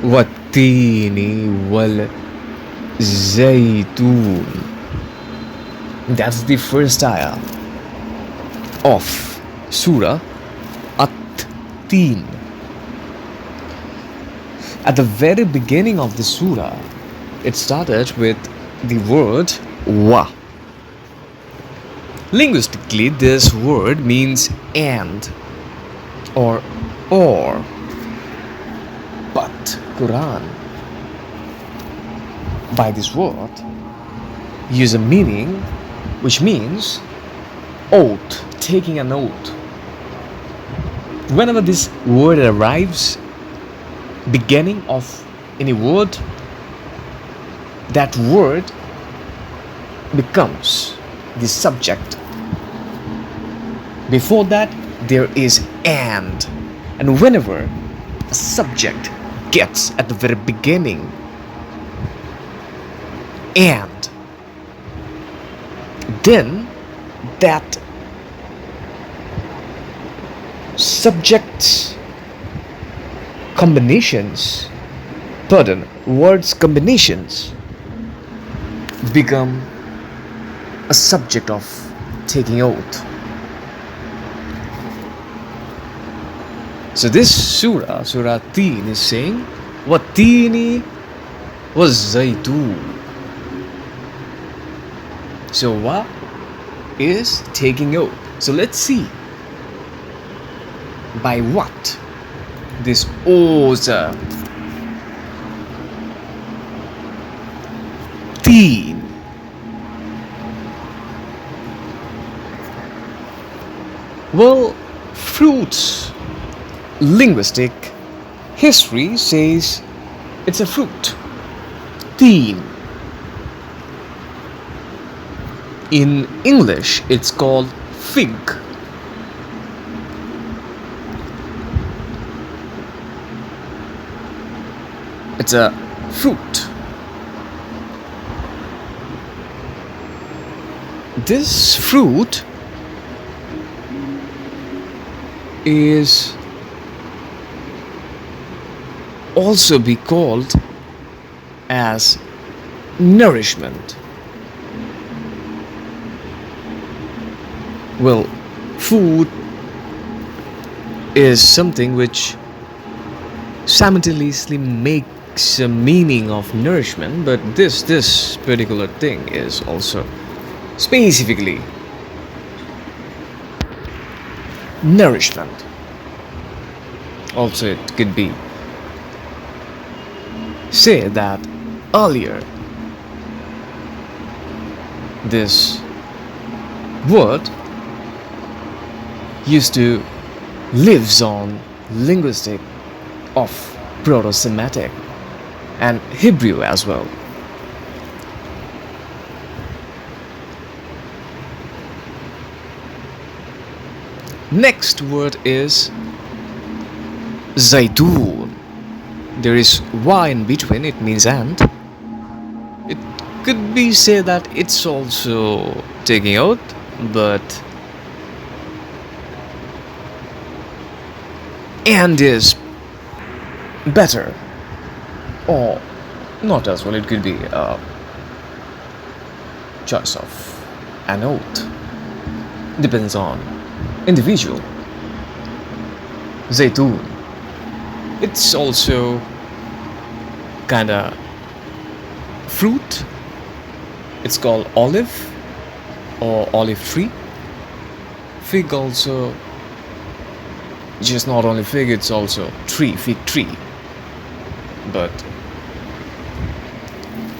والتين والزيتون. That's the first ayah of Surah At-Teen. At the very beginning of the surah, it started with the word wa. Linguistically, this word means and or. But Quran, by this word, use a meaning which means oath, taking an oath. Whenever this word arrives, beginning of any word, that word becomes the subject. Before that, there is and whenever a subject gets at the very beginning and, then that subject's words combinations become a subject of taking oath. So this Surah Teen, is saying, Watini was Zaytun. So Wa is taking oath. So let's see by what this oath Teen. Well, fruits. Linguistic history says it's a fruit. Teen. In English, it's called fig. It's a fruit. This fruit is also be called as nourishment. Well, food is something which simultaneously makes a meaning of nourishment, but this particular thing is also specifically nourishment. Also, it could be say that earlier this word used to lives on linguistic of Proto-Semitic and Hebrew as well. Next word is Zaytun. There is Y in between, it means and. It could be said that it's also taking out, but and is better, or not as well. It could be a choice of an oath. Depends on individual. Zaytun. It's also kinda fruit. It's called olive or olive tree. Fig also, just not only fig, it's also tree, fig tree. But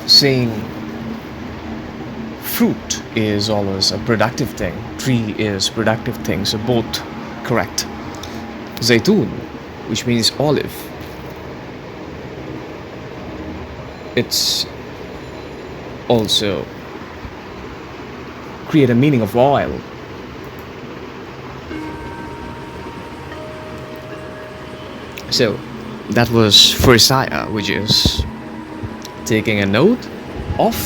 saying fruit is always a productive thing, tree is productive thing, so both correct. Zaytun, which means olive, it's also create a meaning of oil. So that was first ayah, which is taking a note of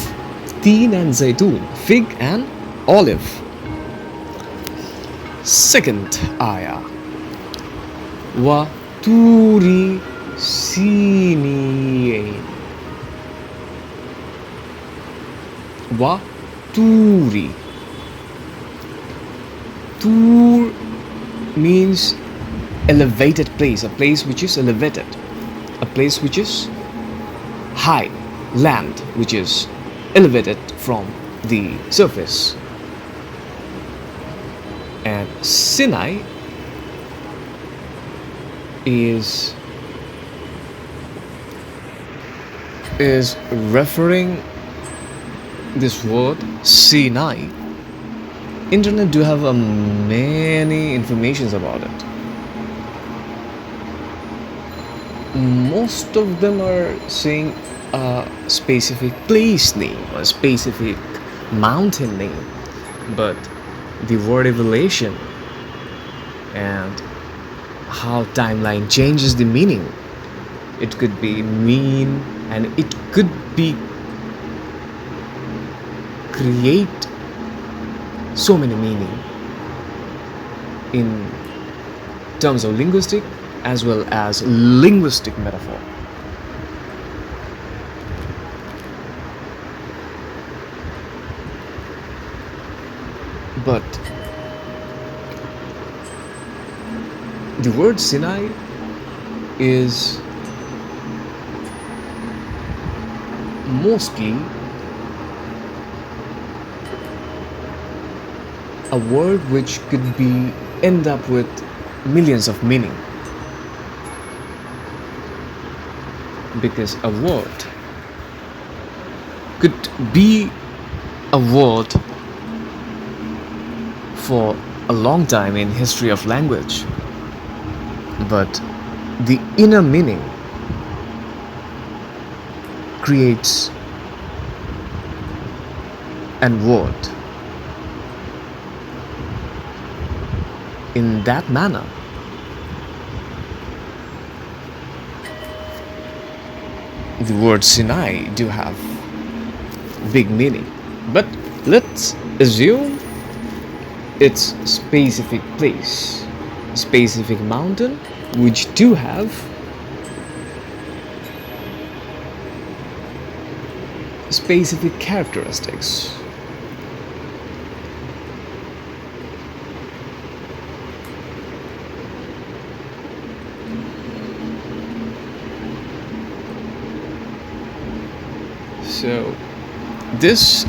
teen and zaytun, fig and olive. Second ayah, wa turi Siniin. Wa Turi. Tur means elevated place, a place which is elevated, a place which is high, land which is elevated from the surface. And Sinai is referring this word Sinai. Internet do have many informations about it. Most of them are saying a specific place name, a specific mountain name, but the word evaluation and how timeline changes the meaning. It could be mean, and it could be create so many meaning in terms of linguistic as well as linguistic metaphor. But the word Sinai is mostly a word which could be end up with millions of meaning, because a word could be a word for a long time in history of language, but the inner meaning creates an word in that manner. The word Sinai do have big meaning, but let's assume it's specific place, specific mountain, which do have specific characteristics. So this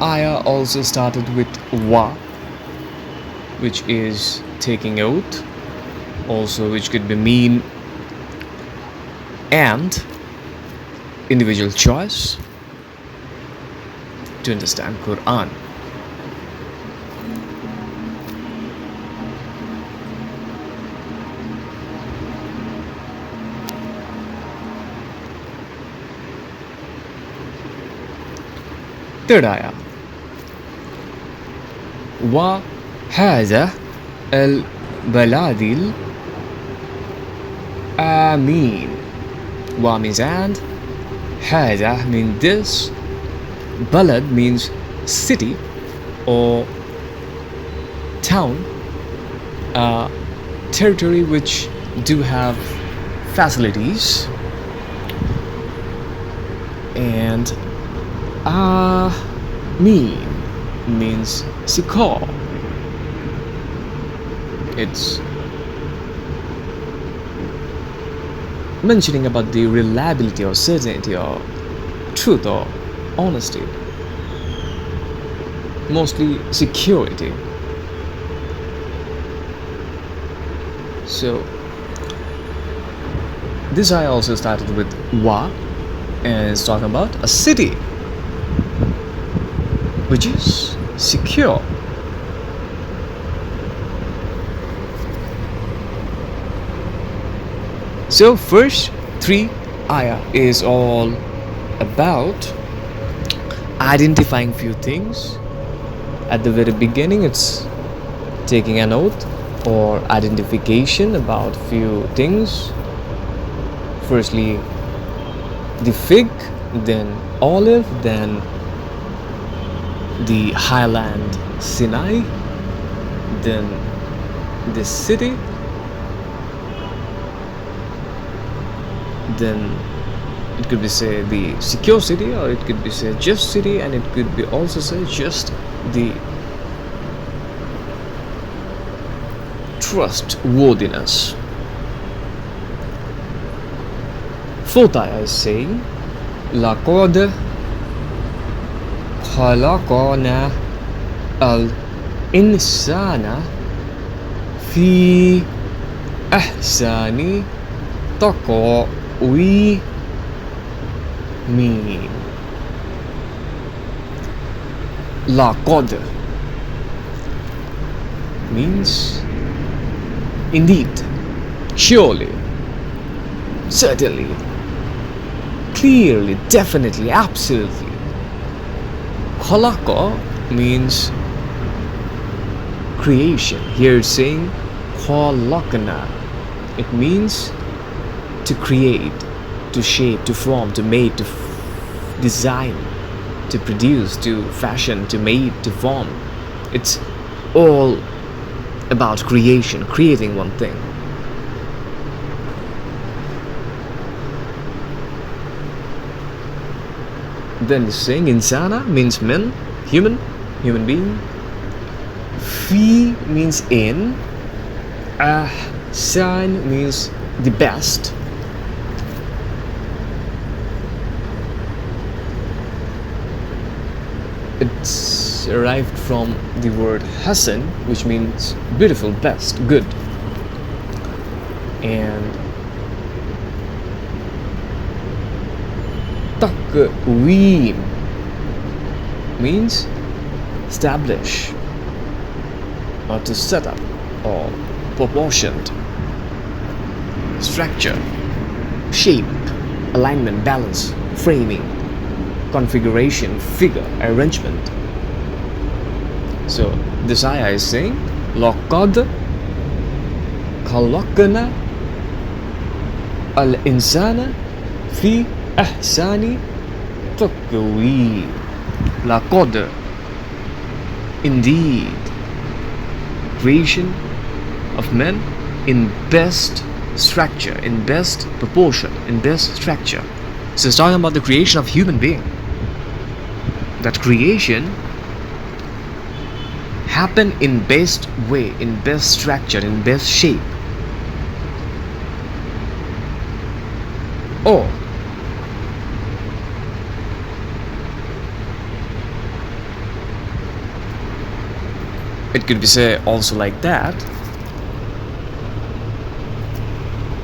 ayah also started with wa, which is taking oath, also which could be mean and individual choice to understand Quran. Third ayah. Wa hadha al baladil amin. Wa means and, hadha means this, balad means city or town, territory which do have facilities, and means secure. It's mentioning about the reliability or certainty or truth or honesty, mostly security. So this I also started with wa, and it's talking about a city which is secure. So first three ayah is all about identifying few things. At the very beginning it's taking an oath or identification about few things. Firstly the fig, then olive, then the highland Sinai, then the city, then it could be say the secure city, or it could be say just city, and it could be also say just the trustworthiness. Fourth ayah is saying لَقَدْ خَلَقْنَا الْإِنسَانَ فِي أَحْسَنِ تَقْوِيمٍ. لَقَدْ means indeed, surely, certainly, clearly, definitely, absolutely. Khalaqa means creation. Here it's saying khalaqna. It means to create, to shape, to form, to make, to design, to produce, to fashion, to make, to form. It's all about creation, creating one thing. Then saying insana means man, human being. Fi means in. Ahsan means the best. It's arrived from the word Hasan, which means beautiful, best, good. And Taqweem means establish, or to set up, or proportioned, structure, shape, alignment, balance, framing, configuration, figure, arrangement. So this ayah is saying لَقَدْ خَلَقْنَا الْإِنسَانَ فِي أَحْسَنِ تَقْوِيمٍ. لَقَدْ, indeed, creation of man in best structure, in best proportion, in best structure. So it's talking about the creation of human being. That creation happened in best way, in best structure, in best shape. Or it could be said also like that.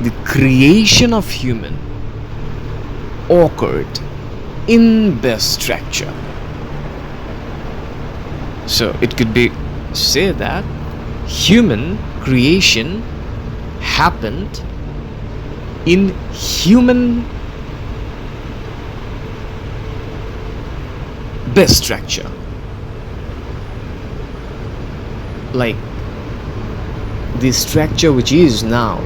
The creation of human occurred in best structure. So it could be say that human creation happened in human best structure. Like the structure which is now,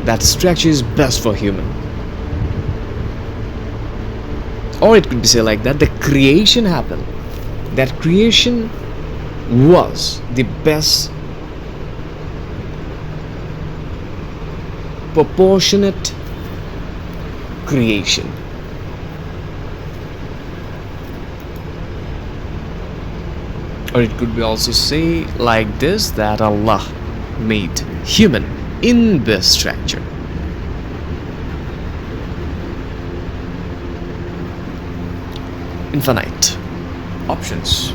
that structure is best for human. Or it could be said like that, the creation happened. That creation was the best proportionate creation. Or it could be also say like this, that Allah made human in best structure. Infinite options.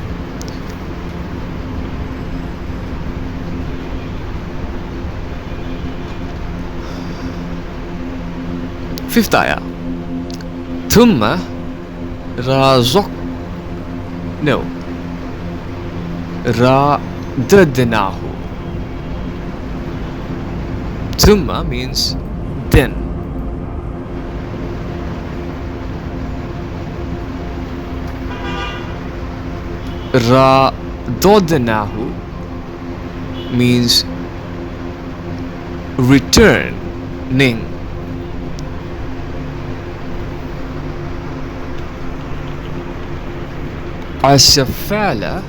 Fifth ayah. Thumma razaq. No. Radadnahu. Thumma means then. Radadnahu means returning. Asfala.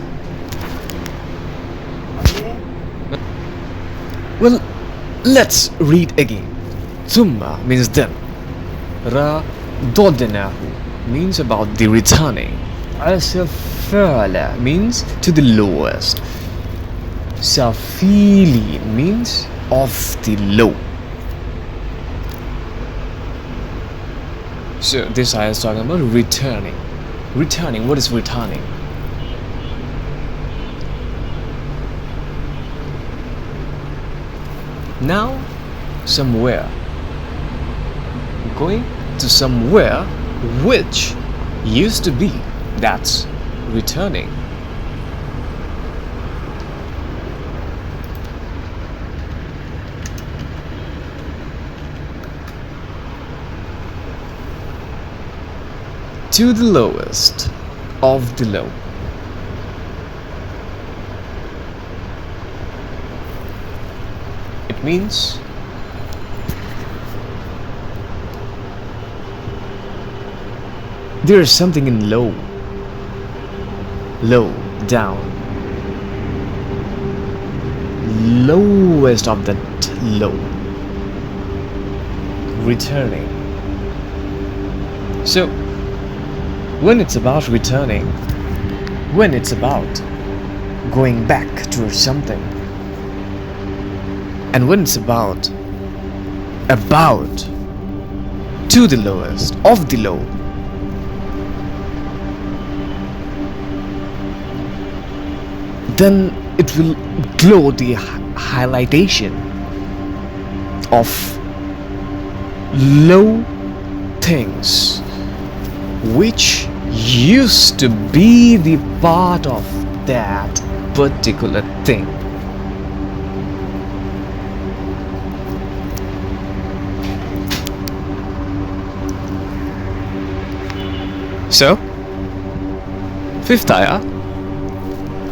Well, let's read again. Thumma means then. Radodnahu means about the returning. Asafala means to the lowest. Safili means of the low. So this ayah is talking about returning. Returning, what is returning? Now, somewhere. Going to somewhere which used to be. That's returning. To the lowest of the low. It means there is something in low, down, lowest of that low, returning. So when it's about returning, when it's about going back towards something, and when it's about to the lowest of the low, then it will glow the highlightation of low things which used to be the part of that particular thing. So, fifth ayah,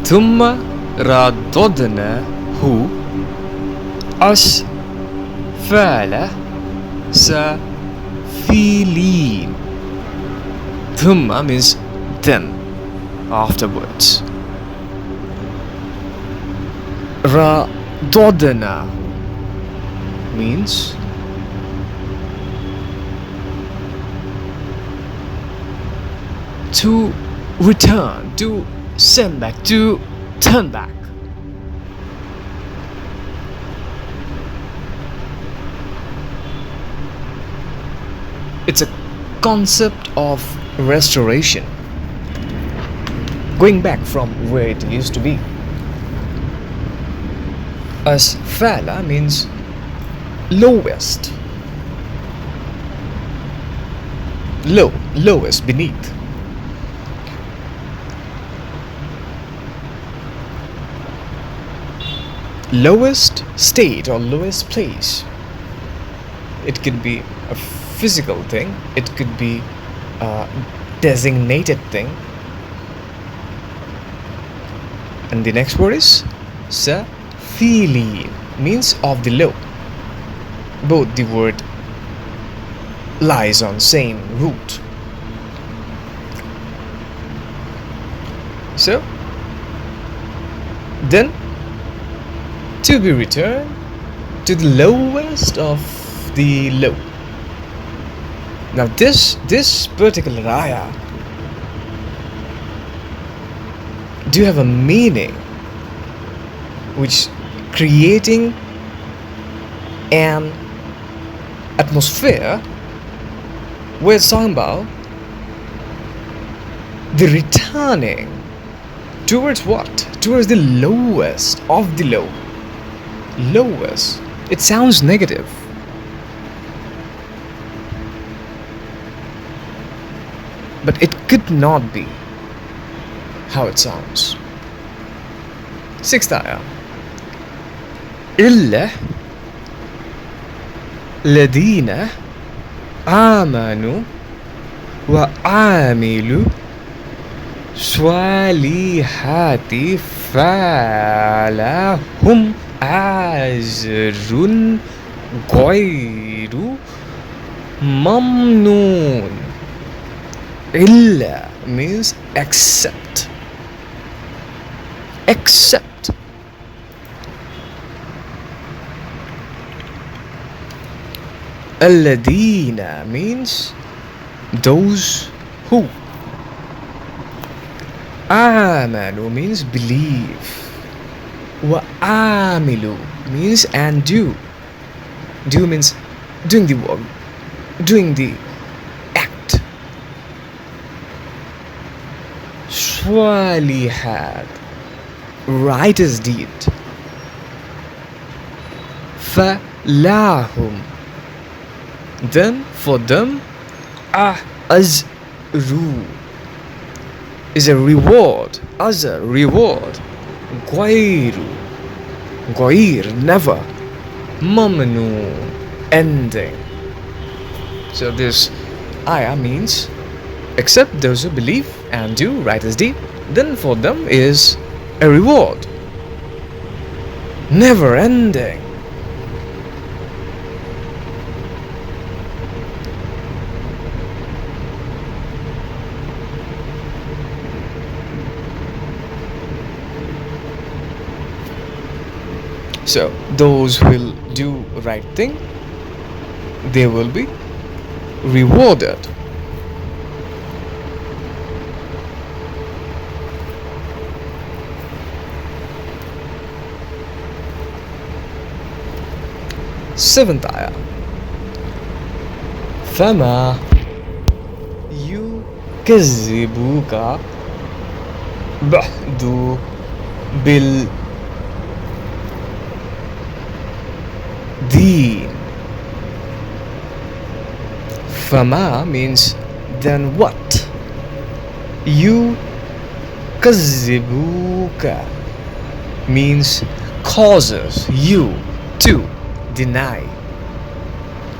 thumma radodnahu asfala safilin. Thumma means then, afterwards. Radodna means to return, to send back, to turn back. It's a concept of restoration, going back from where it used to be. Asfala means lowest, lowest, beneath. Lowest state or lowest place. It could be a physical thing, it could be a designated thing. And the next word is safili, means of the low. Both the word lies on same root. So then, to be returned to the lowest of the low. Now this particular ayah do have a meaning which creating an atmosphere where it's talking about the returning towards what? Towards the lowest of the low. Lowest. It sounds negative. But it could not be how it sounds. Sixth ayah. إلا الذين آمنوا وعملوا الصالحات فلهم أجر غير ممنون. إلا means except. Alladina means those who. Amanu means believe. Wa amilu means and do. Do means doing the work, doing the act. Swalihat, righteous deed. Falahum, then for them, azru is a reward, as a reward. Gwairu, Gwair, never. Mamnu, ending. So this ayah means except those who believe and do righteous deed, then for them is a reward, never ending. So those who will do right thing, they will be rewarded. Seventh ayah. فما يكذبوك بعد بالدين. فما means then what? يكذبوك means causes you to deny.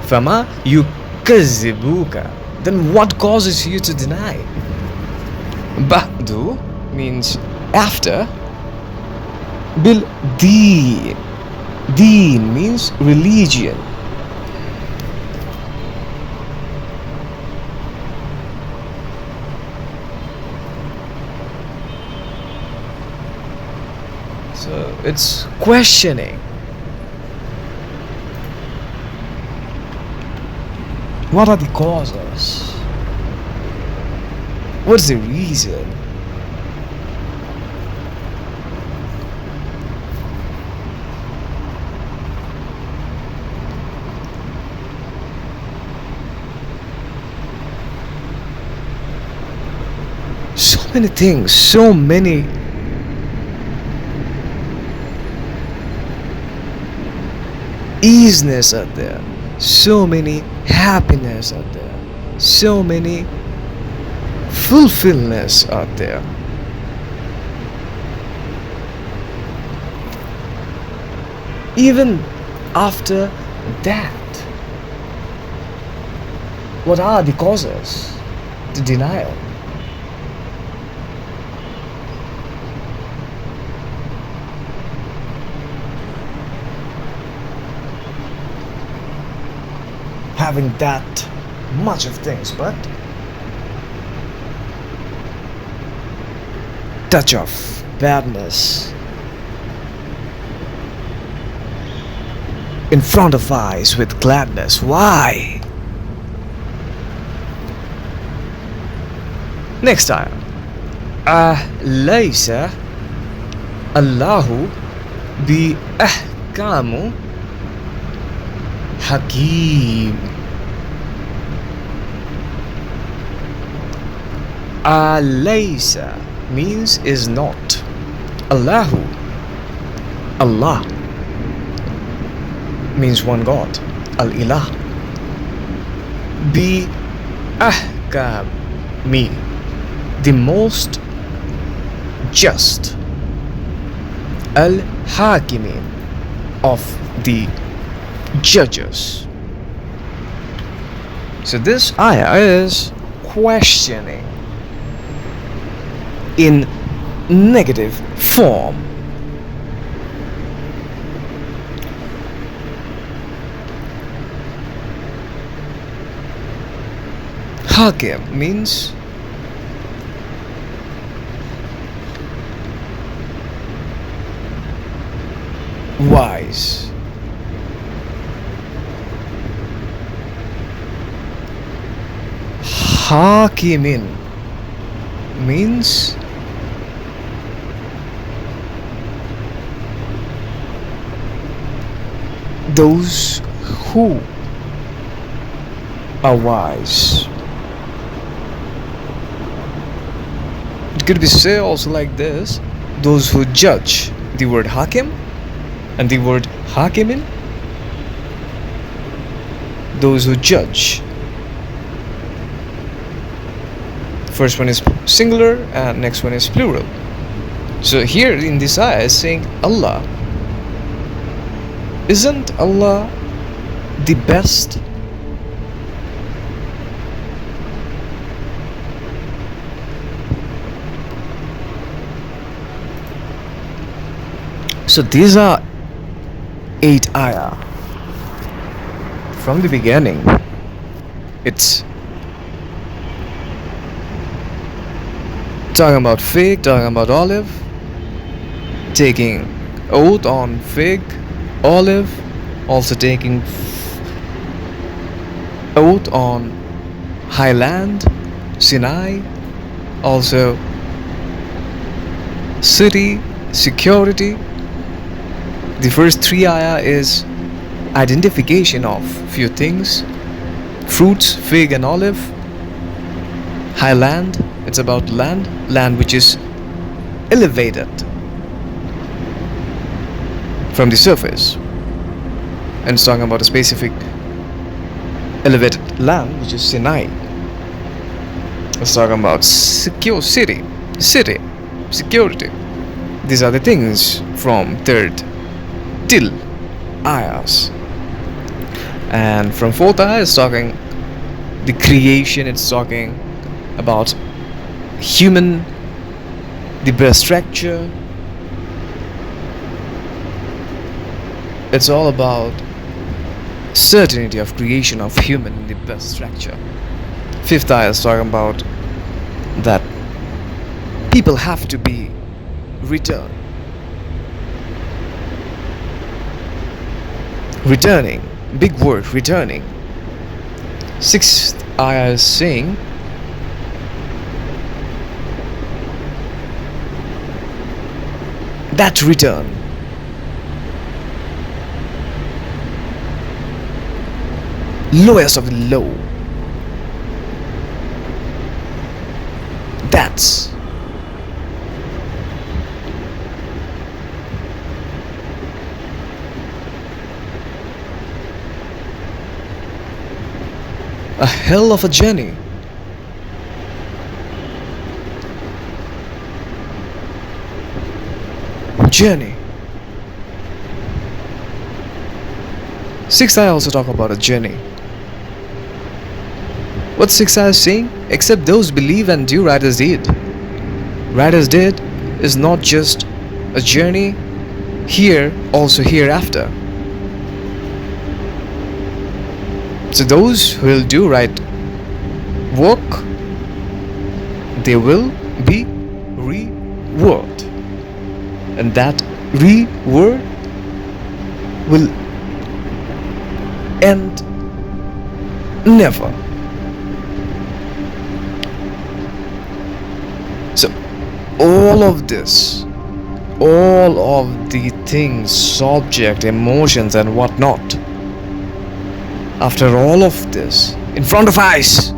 فما يكذبوك, then what causes you to deny? بعد means after. بالدين, deen means religion. So it's questioning. What are the causes? What's the reason? So many things, so many easiness out there, so many happiness out there, so many fulfillness out there. Even after that, what are the causes to denial? Having that much of things, but touch of badness in front of eyes with gladness. Why? Next time. Alaysa Allahu bi ahkamu hakim. Alaysa means is not. Allahu, Allah means one God. Al-Ilah. Bi ahkam, me, the most just. Al-Hakimin, of the judges. So this ayah is questioning in negative form. Hakim means wise. Hakimin means those who are wise. It could be said also like this: those who judge. The word hakim and the word hakimin, those who judge. First one is singular and next one is plural. So here in this ayah is saying Allah. Isn't Allah the best? So these are 8 ayah. From the beginning, it's talking about fig, talking about olive, taking oath on fig, olive, also taking oath on highland, Sinai, also city, security. The first 3 ayah is identification of few things: fruits, fig and olive. Highland, it's about land which is elevated from the surface, and it's talking about a specific elevated land which is Sinai. It's talking about secure city, security. These are the things from 3rd till ayahs. And from 4th ayah it's talking the creation, it's talking about human, the best structure. It's all about certainty of creation of human in the best structure. 5th ayah is talking about that people have to be returned. Returning, big word, returning. 6th ayah is saying that return. Lowest of the low. That's a hell of a journey. Sixth I also talk about a journey. What's 6 ayah saying? Except those believe and do right as did. Right as did is not just a journey here, also hereafter. So those who will do right work, they will be reward, and that reward will end never. So all of this, all of the things, subject, emotions and whatnot, after all of this, in front of eyes,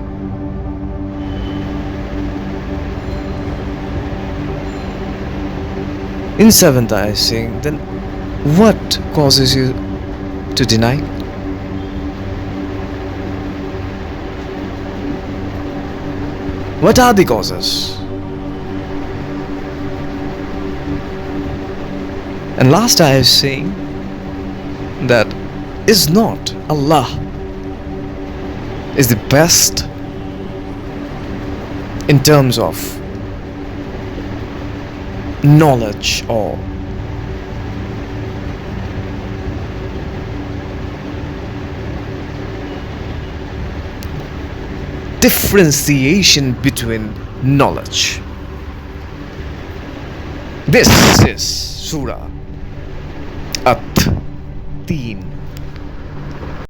in 7th ayah is saying, then what causes you to deny? What are the causes? And last ayah is saying that is not Allah is the best in terms of knowledge or differentiation between knowledge. This is Sura at 3